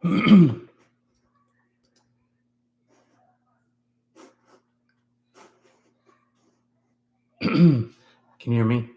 Can you hear me?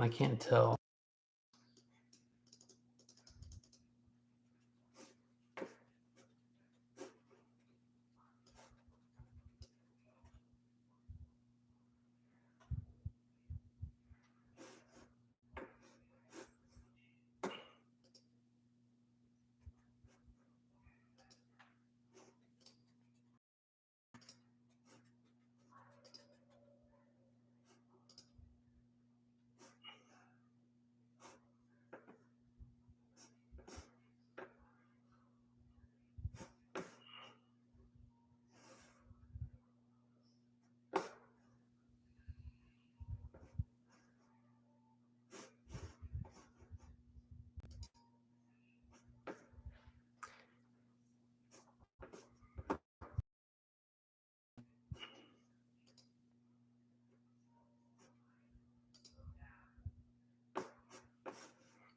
I can't tell.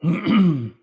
Welcome.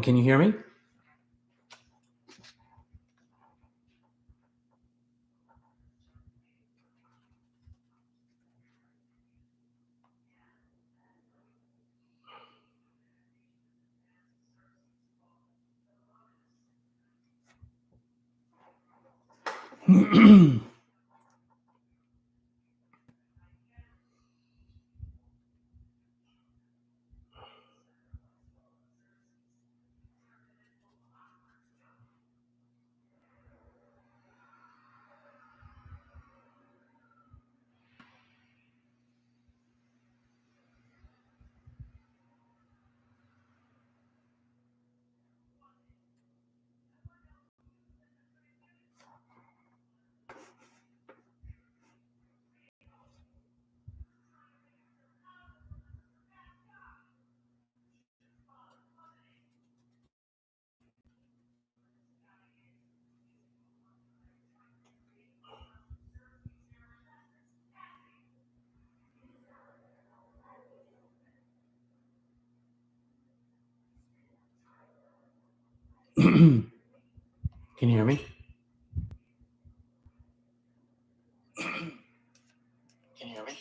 Can you hear me? Can you hear me? Can you hear me?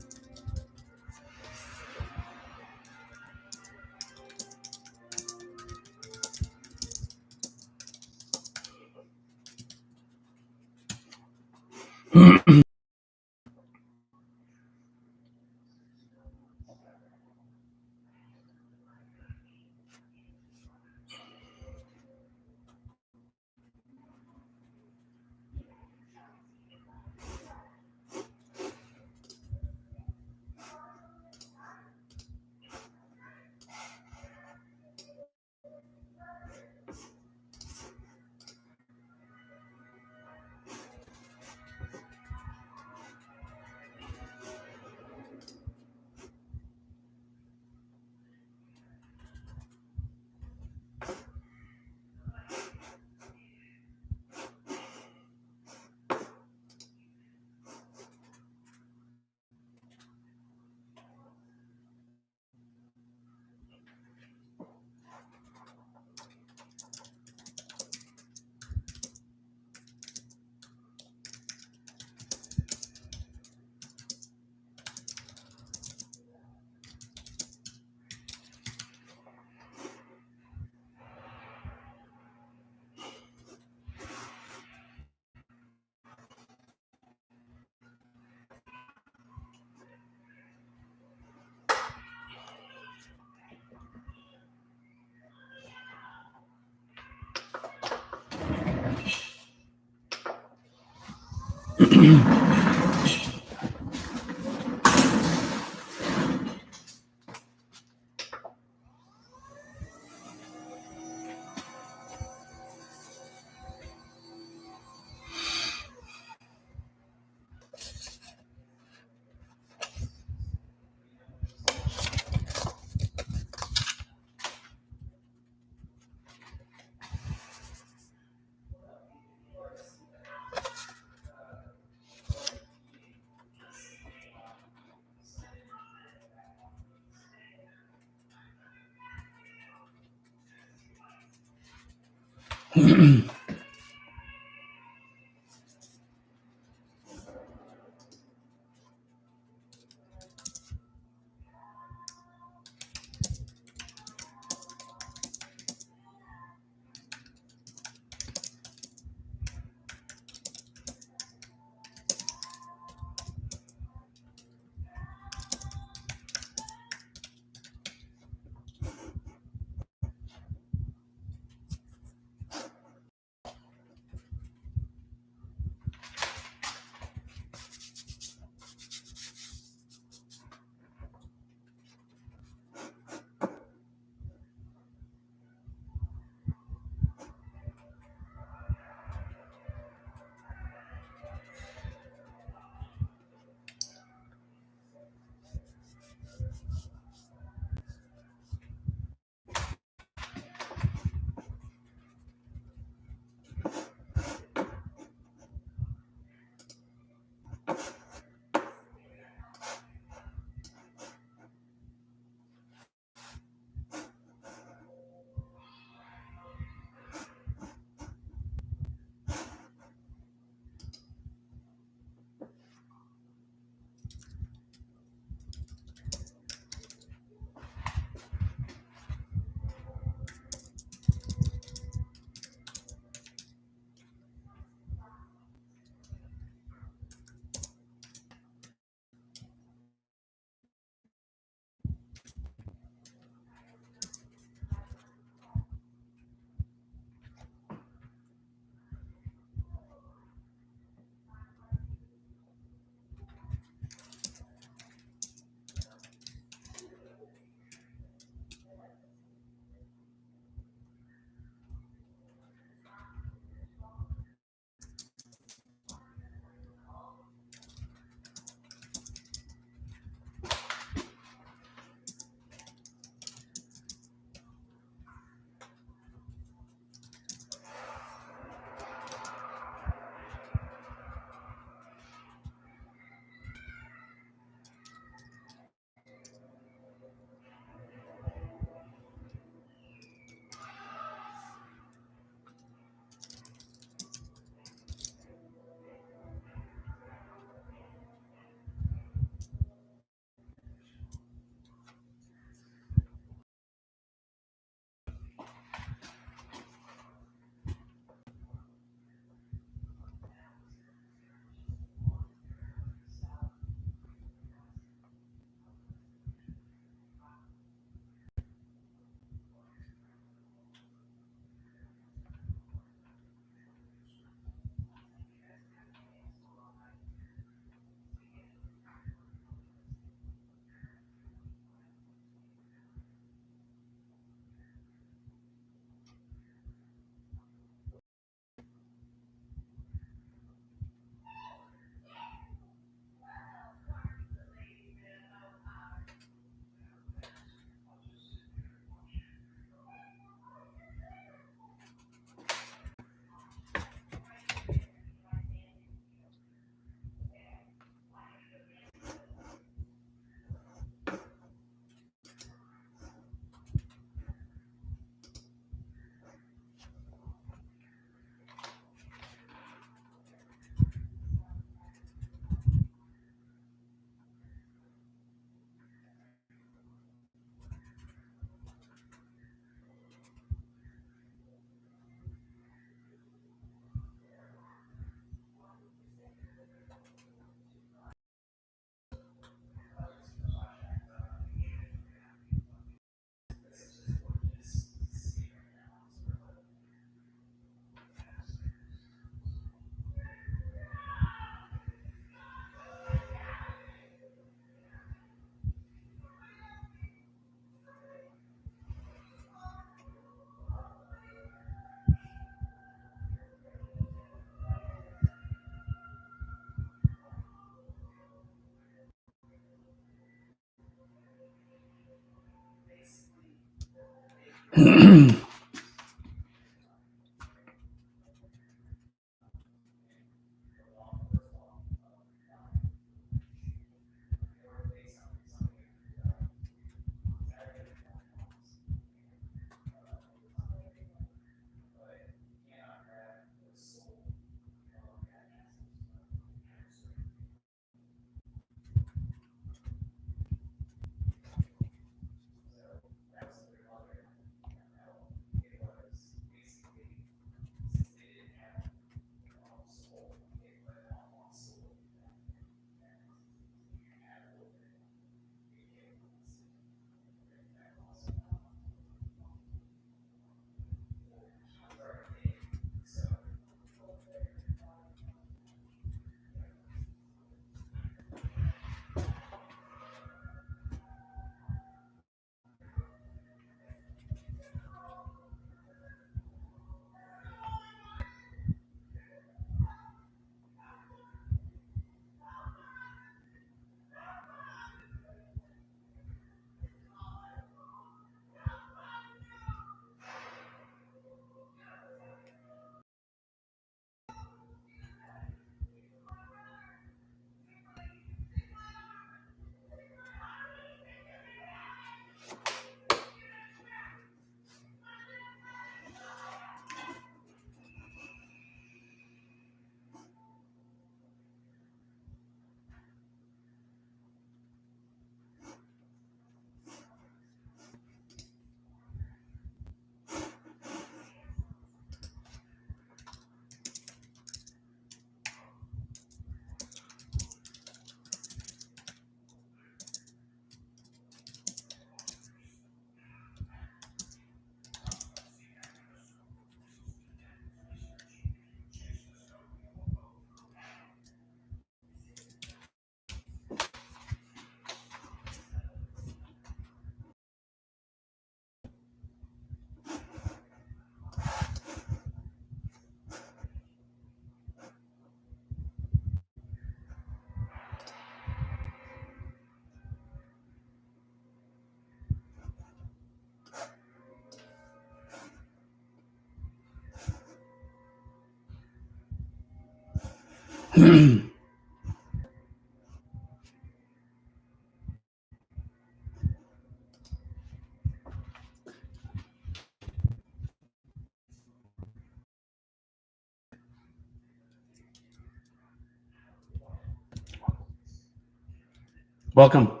Welcome.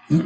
I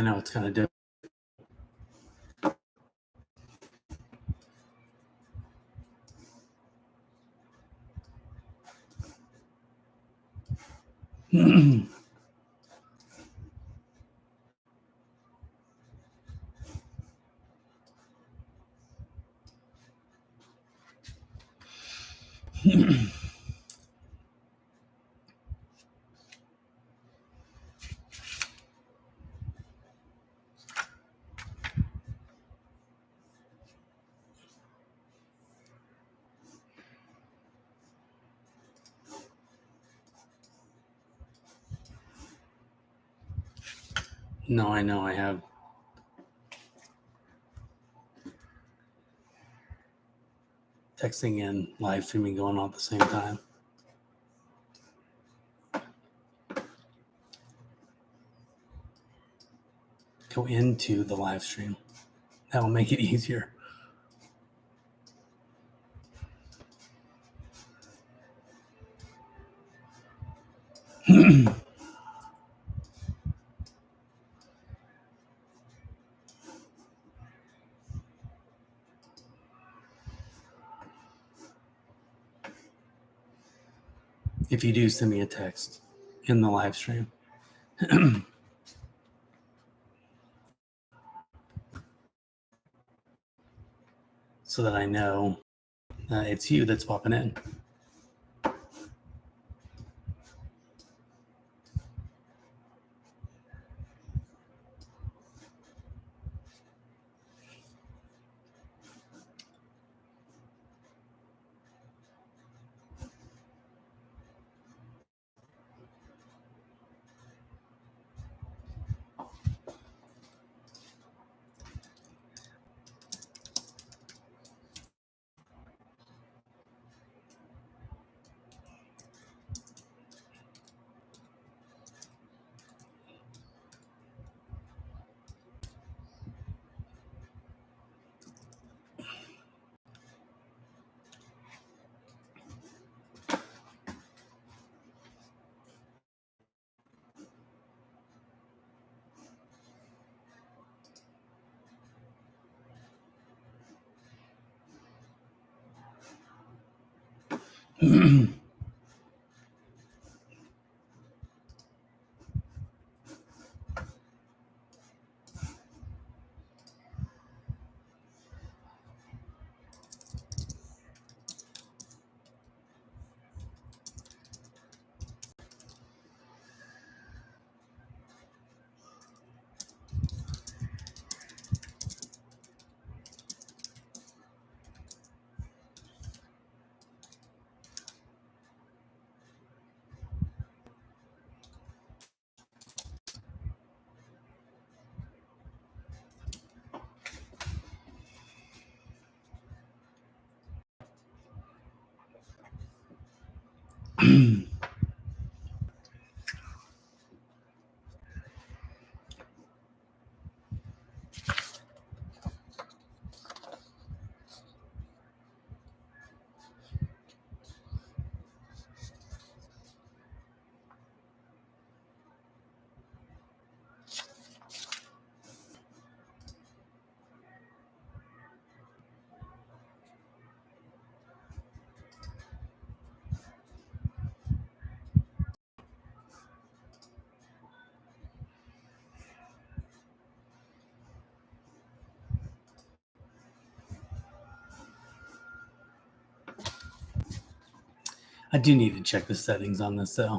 know it's kind of different. No, I know I have. Texting and live streaming going on at the same time. Go into the live stream. That will make it easier. If you do, send me a text in the live stream. So that I know it's you that's popping in. I do need to check the settings on this though.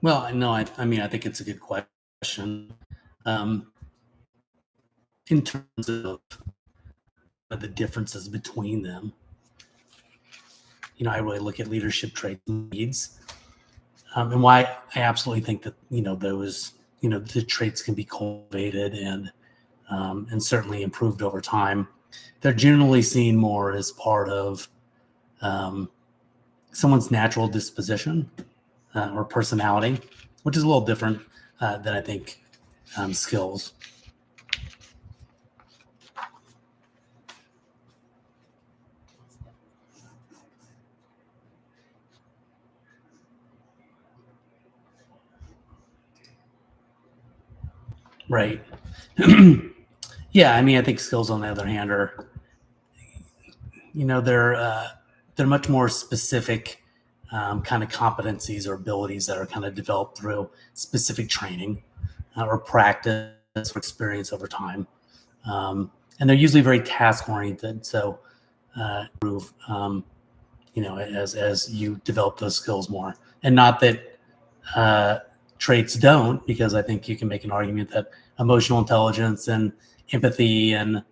Well, no, I mean, I think it's a good question. In terms of the differences between them, I really look at leadership traits and needs, and why I absolutely think that those the traits can be cultivated and certainly improved over time. They're generally seen more as part of someone's natural disposition or personality, which is a little different than I think skills. Right. Yeah, I mean, I think skills, on the other hand, are they're much more specific kind of competencies or abilities that are kind of developed through specific training or practice or experience over time, and they're usually very task oriented. So, improve, as you develop those skills more, and not that traits don't, because I think you can make an argument that emotional intelligence and empathy and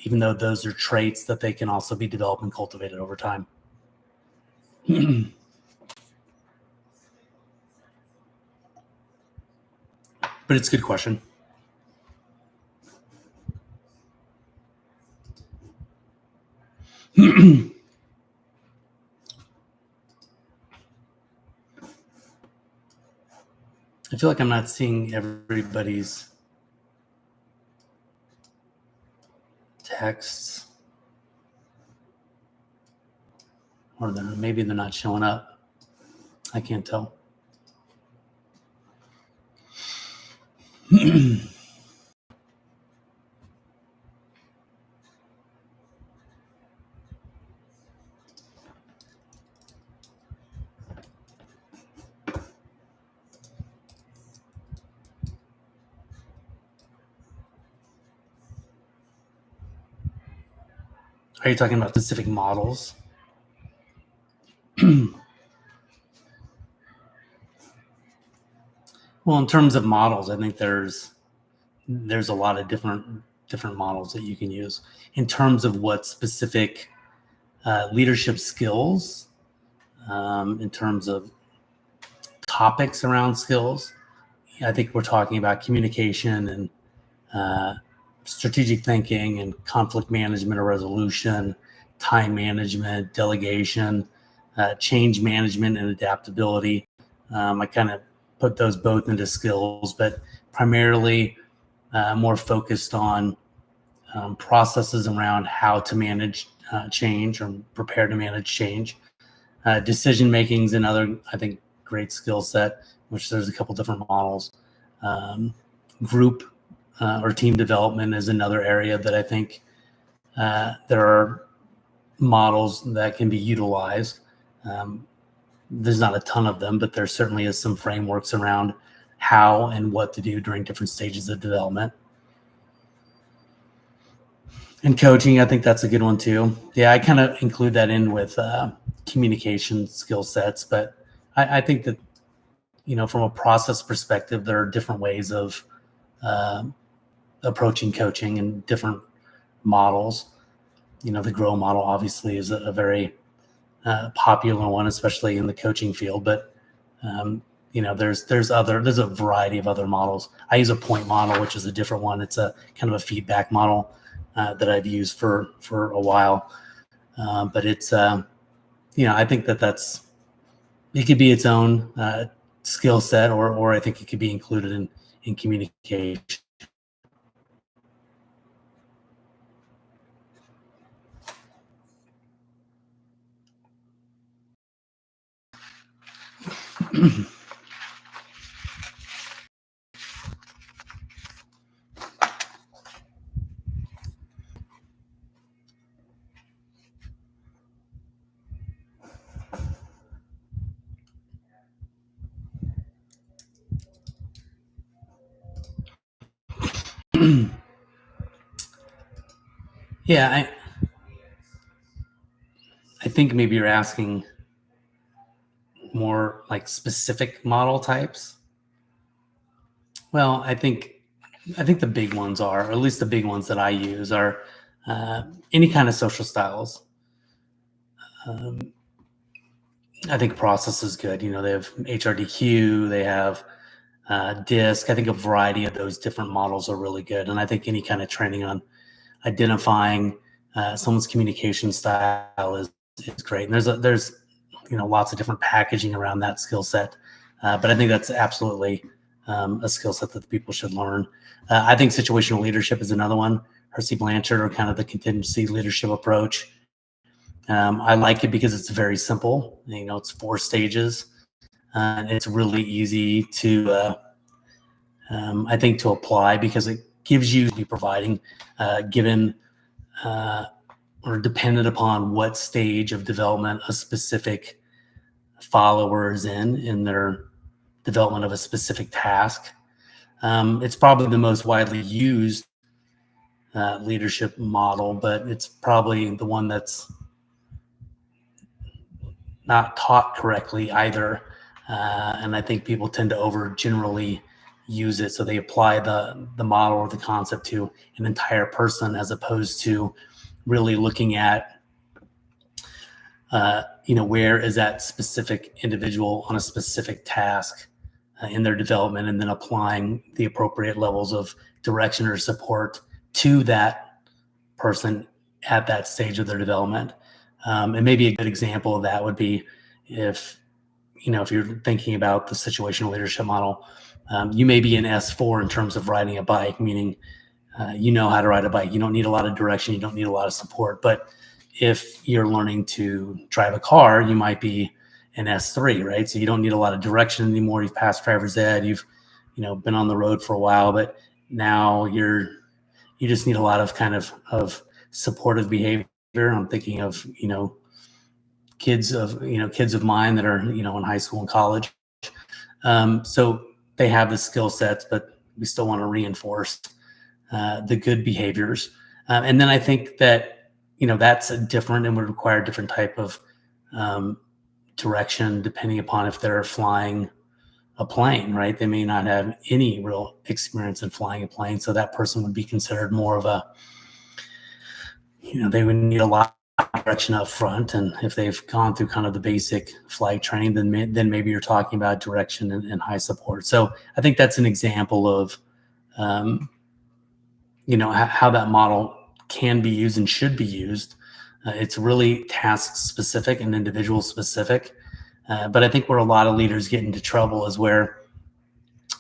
even though those are traits, that they can also be developed and cultivated over time. But it's a good question. I feel like I'm not seeing everybody's texts, or maybe they're not showing up. I can't tell. Are you talking about specific models? Well, in terms of models, I think there's a lot of different models that you can use in terms of what specific leadership skills, in terms of topics around skills. I think we're talking about communication and strategic thinking and conflict management or resolution, time management, delegation, change management, and adaptability. I kind of put those both into skills, but primarily more focused on processes around how to manage change or prepare to manage change. Decision making is another, I think, great skill set, which there's a couple different models. Group or team development is another area that I think there are models that can be utilized. There's not a ton of them, but there certainly is some frameworks around how and what to do during different stages of development. And coaching, I think that's a good one too. Yeah, I kind of include that in with communication skill sets, but I think that, from a process perspective, there are different ways of approaching coaching and different models. The GROW model obviously is a very popular one, especially in the coaching field. But there's a variety of other models. I use a point model, which is a different one. It's a kind of a feedback model that I've used for a while. But it's I think it could be its own skill set, or I think it could be included in communication. Yeah, I think maybe you're asking more like specific model types. Well, I think the big ones are, or at least the big ones that I use are any kind of social styles. I think process is good. They have HRDQ, they have DISC. I think a variety of those different models are really good. And I think any kind of training on identifying someone's communication style is great. And there's lots of different packaging around that skill set. But I think that's absolutely a skill set that people should learn. I think situational leadership is another one. Hersey Blanchard, or kind of the contingency leadership approach. I like it because it's very simple. It's 4 stages. And it's really easy to, I think, to apply, because it gives you be providing, given or dependent upon what stage of development a specific follower is in their development of a specific task. It's probably the most widely used leadership model, but it's probably the one that's not taught correctly either. And I think people tend to generally use it. So they apply the model or the concept to an entire person, as opposed to really looking at, where is that specific individual on a specific task in their development, and then applying the appropriate levels of direction or support to that person at that stage of their development. And maybe a good example of that would be if you're thinking about the situational leadership model, you may be in S4 in terms of riding a bike, meaning you know how to ride a bike. You don't need a lot of direction. You don't need a lot of support. But if you're learning to drive a car, you might be in S3, right? So you don't need a lot of direction anymore. You've passed driver's ed. You've been on the road for a while, but now you just need a lot of kind of supportive behavior. I'm thinking of kids of mine that are in high school and college. So they have the skill sets, but we still want to reinforce the good behaviors. And then I think that that's different and would require a different type of direction, depending upon if they're flying a plane, right? They may not have any real experience in flying a plane, so that person would be considered more of a, they would need a lot of direction up front. And if they've gone through kind of the basic flight training, then maybe you're talking about direction and high support. So I think that's an example of how that model can be used and should be used. It's really task specific and individual specific. But I think where a lot of leaders get into trouble is where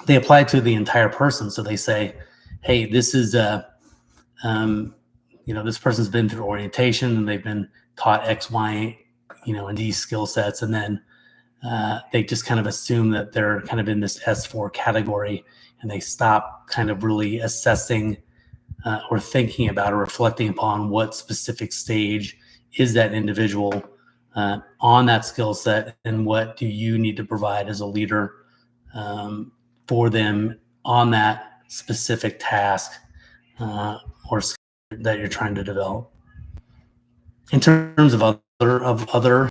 they apply it to the entire person. So they say, hey, this is this person's been through orientation and they've been taught X, Y, and these skill sets. And then they just kind of assume that they're kind of in this S4 category, and they stop kind of really assessing or thinking about or reflecting upon what specific stage is that individual on that skill set, and what do you need to provide as a leader for them on that specific task or skill that you're trying to develop. In terms of other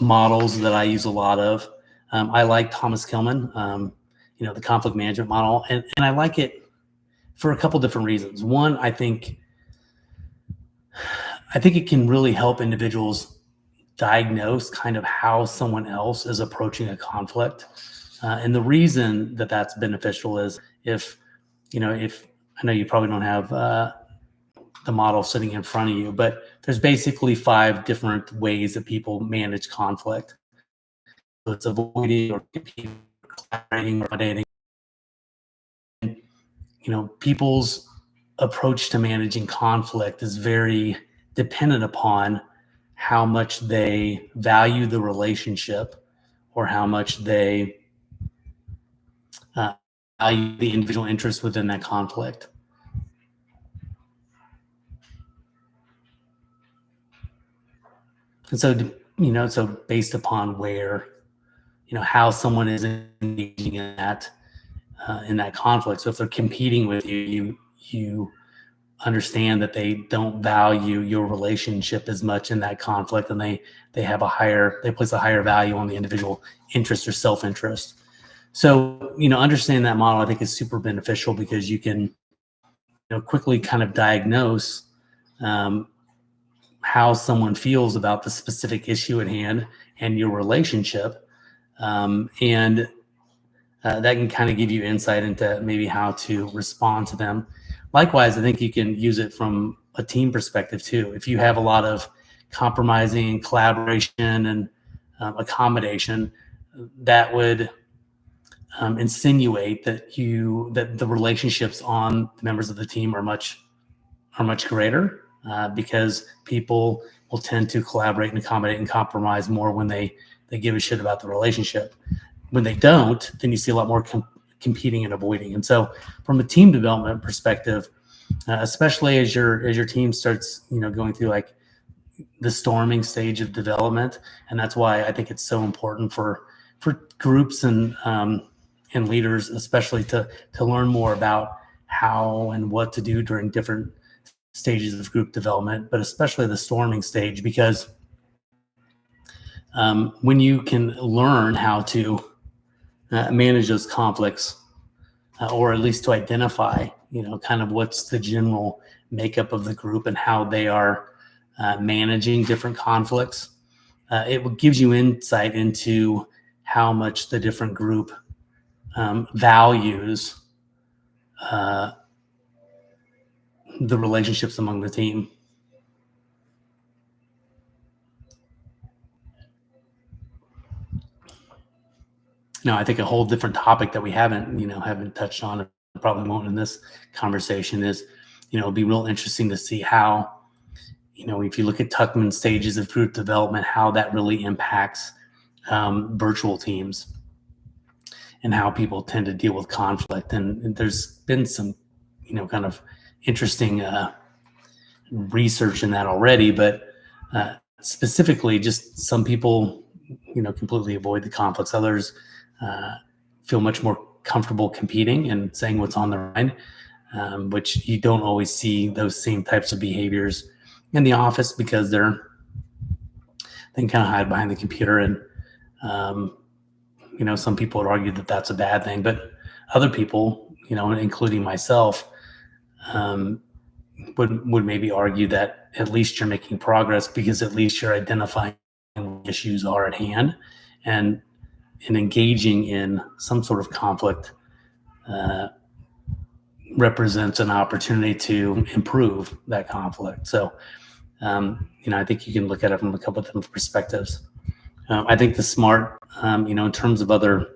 models that I use a lot of, I like Thomas Kilmann, the conflict management model, and I like it for a couple different reasons. One, I think it can really help individuals diagnose kind of how someone else is approaching a conflict. And the reason that that's beneficial is if I know you probably don't have the model sitting in front of you, but there's basically 5 different ways that people manage conflict. So it's avoiding or competing, collaborating, or accommodating. People's approach to managing conflict is very dependent upon how much they value the relationship or how much they value the individual interest within that conflict. And so, so based upon where, how someone is engaging in that conflict. So if they're competing with you, you understand that they don't value your relationship as much in that conflict, and they place a higher value on the individual interest or self-interest. So, understanding that model, I think, is super beneficial because you can, quickly kind of diagnose how someone feels about the specific issue at hand and your relationship. And that can kind of give you insight into maybe how to respond to them. Likewise, I think you can use it from a team perspective too. If you have a lot of compromising, collaboration, and accommodation, that would insinuate that the relationships on the members of the team are much greater, because people will tend to collaborate and accommodate and compromise more when they give a shit about the relationship. When they don't, then you see a lot more competing and avoiding. And so from a team development perspective, especially as your team starts, going through like the storming stage of development, and that's why I think it's so important for groups and leaders, especially to learn more about how and what to do during different stages of group development, but especially the storming stage, because when you can learn how to manage those conflicts, or at least to identify, kind of what's the general makeup of the group and how they are managing different conflicts, it gives you insight into how much the different group values the relationships among the team. I think a whole different topic that we haven't touched on, and probably won't in this conversation, is, it'd be real interesting to see how, if you look at Tuckman's stages of group development, how that really impacts virtual teams and how people tend to deal with conflict. And there's been some, kind of interesting research in that already, but specifically just some people, completely avoid the conflicts. Others feel much more comfortable competing and saying what's on their mind, which you don't always see those same types of behaviors in the office because they can kind of hide behind the computer. And, some people would argue that that's a bad thing, but other people, including myself, would maybe argue that at least you're making progress because at least you're identifying what issues are at hand, and engaging in some sort of conflict represents an opportunity to improve that conflict. So, I think you can look at it from a couple of different perspectives. I think the SMART, in terms of other,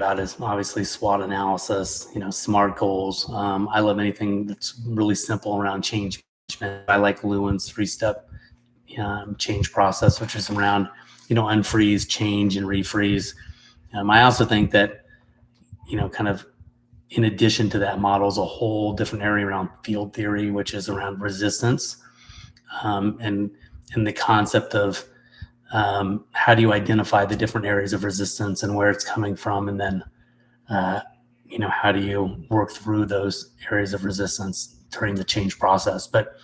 about is obviously SWOT analysis, SMART goals. I love anything that's really simple around change management. I like Lewin's 3-step change process, which is around, unfreeze, change, and refreeze. I also think that, kind of in addition to that model is a whole different area around field theory, which is around resistance, and the concept of how do you identify the different areas of resistance and where it's coming from, and then how do you work through those areas of resistance during the change process. But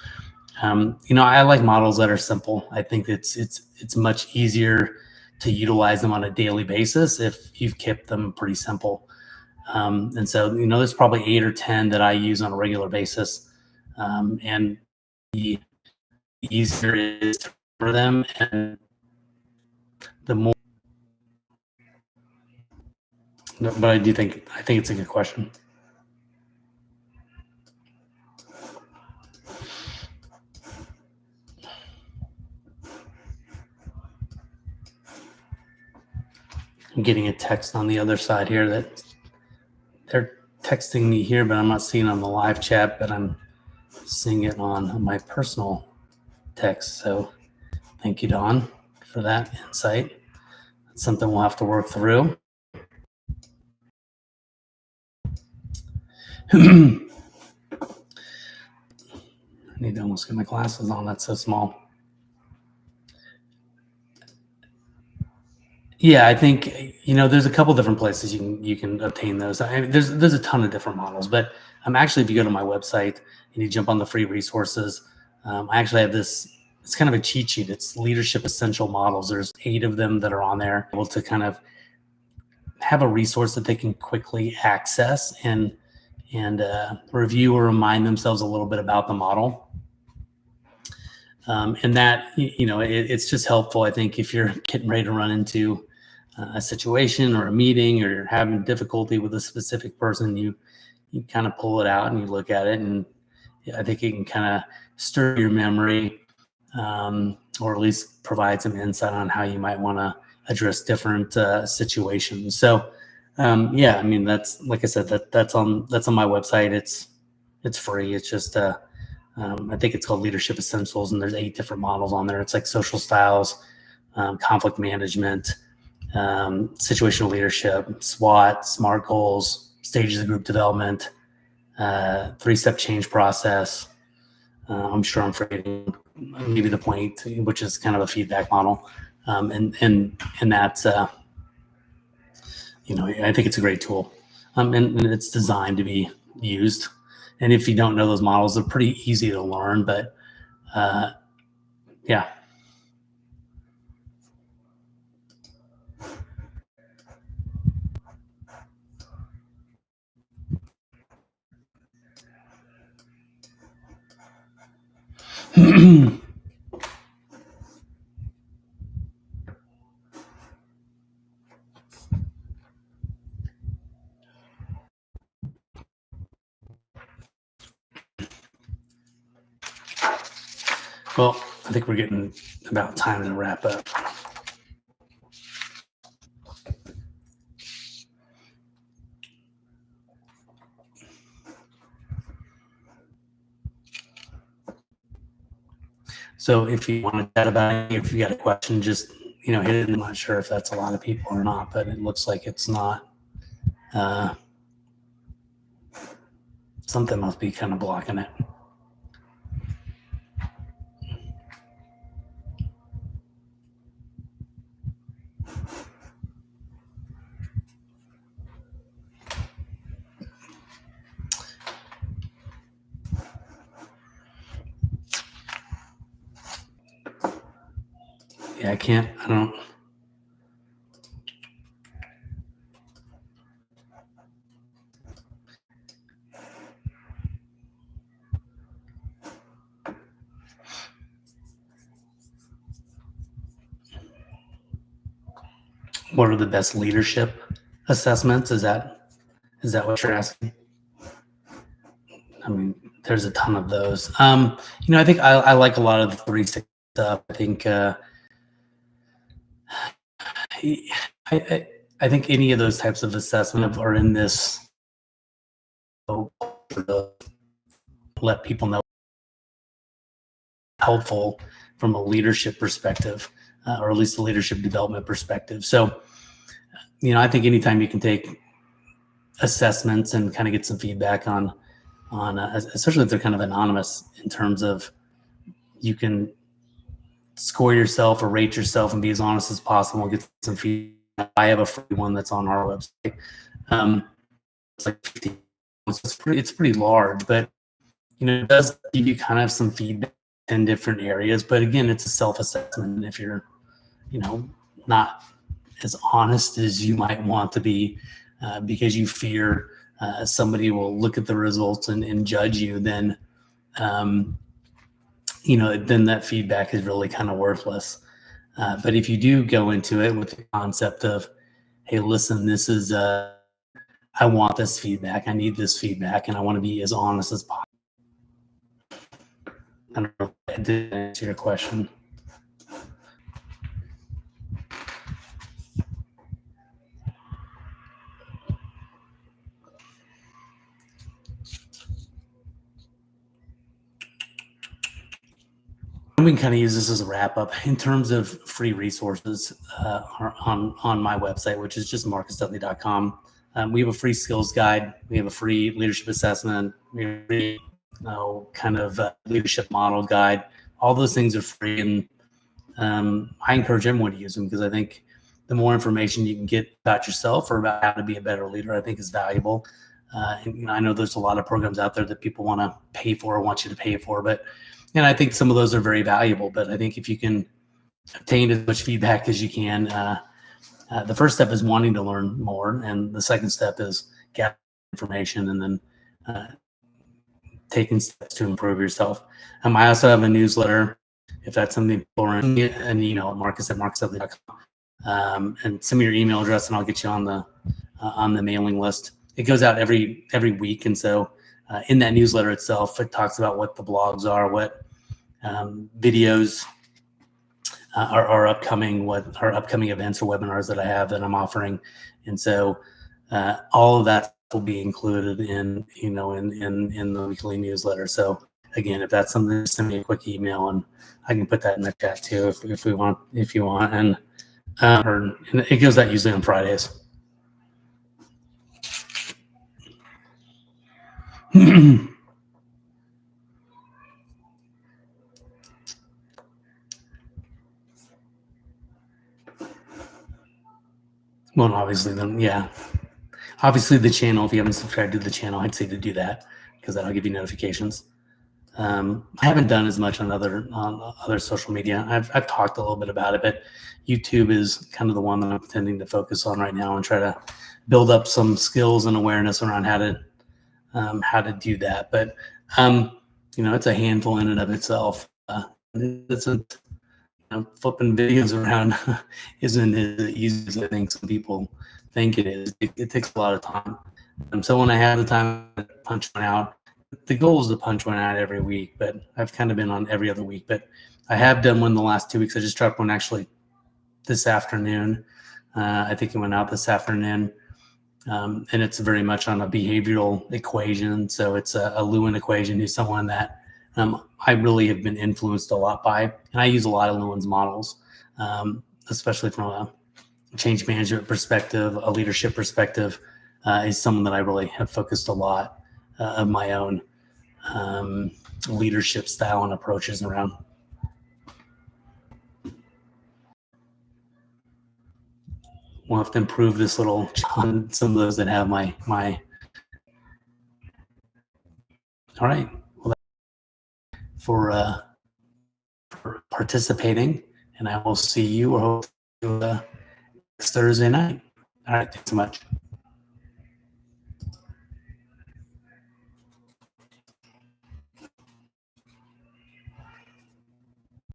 I like models that are simple. I think it's much easier to utilize them on a daily basis if you've kept them pretty simple. And so, there's probably 8 or 10 that I use on a regular basis. And the easier it is for them, and the more. But I think it's a good question. I'm getting a text on the other side here that they're texting me here, but I'm not seeing it on the live chat, but I'm seeing it on my personal text. So thank you, Don, for that insight. It's something we'll have to work through. I need to almost get my glasses on. That's so small. Yeah, I think, there's a couple different places you can obtain those. I mean, there's a ton of different models, but actually, if you go to my website and you jump on the free resources, I actually have this. It's kind of a cheat sheet. It's leadership essential models. There's 8 of them that are on there, able to kind of have a resource that they can quickly access and review or remind themselves a little bit about the model. And that, it's just helpful, I think, if you're getting ready to run into a situation or a meeting, or you're having difficulty with a specific person, you kind of pull it out and you look at it, and I think it can kind of stir your memory, or at least provide some insight on how you might want to address different situations. So, yeah, I mean, that's, like I said, that's on my website. It's free. It's just I think it's called Leadership Essentials, and there's 8 different models on there. It's like social styles, conflict management, situational leadership, SWOT, SMART goals, stages of group development, 3-step change process. I'm sure I'm forgetting maybe the point, which is kind of a feedback model. And that's, I think it's a great tool. And it's designed to be used. And if you don't know those models, they're pretty easy to learn, but yeah. Well, I think we're getting about time to wrap up. So if you want to chat about it, if you got a question, just, hit it. I'm not sure if that's a lot of people or not, but it looks like it's not. Something must be kind of blocking it. Yeah, I don't. What are the best leadership assessments? Is that what you're asking? I mean, there's a ton of those. I think I like a lot of the 360 stuff. I think I think any of those types of assessment are in this to let people know helpful from a leadership perspective, or at least a leadership development perspective. So, I think anytime you can take assessments and kind of get some feedback on especially if they're kind of anonymous, in terms of you can score yourself or rate yourself and be as honest as possible and get some feedback. I have a free one that's on our website. It's like 50. It's pretty large, but it does give you kind of some feedback in different areas. But again, it's a self-assessment. If you're, not as honest as you might want to be, because you fear somebody will look at the results and judge you, then then that feedback is really kind of worthless. But if you do go into it with the concept of, hey, listen, this is I want this feedback, I need this feedback, and I want to be as honest as possible. I don't know if I did answer your question. We can kind of use this as a wrap up in terms of free resources on my website, which is just marcusdudley.com. We have a free skills guide. We have a free leadership assessment. We have a free kind of leadership model guide. All those things are free, and I encourage everyone to use them because I think the more information you can get about yourself or about how to be a better leader, I think is valuable. And I know there's a lot of programs out there that people want to pay for or want you to pay for, and I think some of those are very valuable. But I think if you can obtain as much feedback as you can, the first step is wanting to learn more, and the second step is gathering information and then taking steps to improve yourself. I also have a newsletter. If that's something people are in, an email at marcus@marcusdudley.com, and send me your email address, and I'll get you on the mailing list. It goes out every week, and so in that newsletter itself, it talks about what the blogs are, what videos are upcoming, what are upcoming events or webinars that I have that I'm offering, and so all of that will be included in the weekly newsletter. So again, if that's something, send me a quick email, and I can put that in the chat too if you want, and it goes out usually on Fridays. Well, obviously, then, yeah. Obviously, the channel, if you haven't subscribed to the channel, I'd say to do that because that'll give you notifications. I haven't done as much on other social media. I've talked a little bit about it, but YouTube is kind of the one that I'm tending to focus on right now and try to build up some skills and awareness around how to do that. But it's a handful in and of itself. Flipping videos around isn't as easy as I think some people think it is. It takes a lot of time. So when I have the time to punch one out, the goal is to punch one out every week, but I've kind of been on every other week. But I have done one the last 2 weeks. I just dropped one actually this afternoon. I think it went out this afternoon. And it's very much on a behavioral equation. So it's a Lewin equation, who's someone that I really have been influenced a lot by. And I use a lot of Lewin's models, especially from a change management perspective, a leadership perspective, is someone that I really have focused a lot of my own leadership style and approaches around. We'll have to improve this little on some of those that have my. All right. Well, for participating, and I will see you or hope next Thursday night. All right. Thanks so much.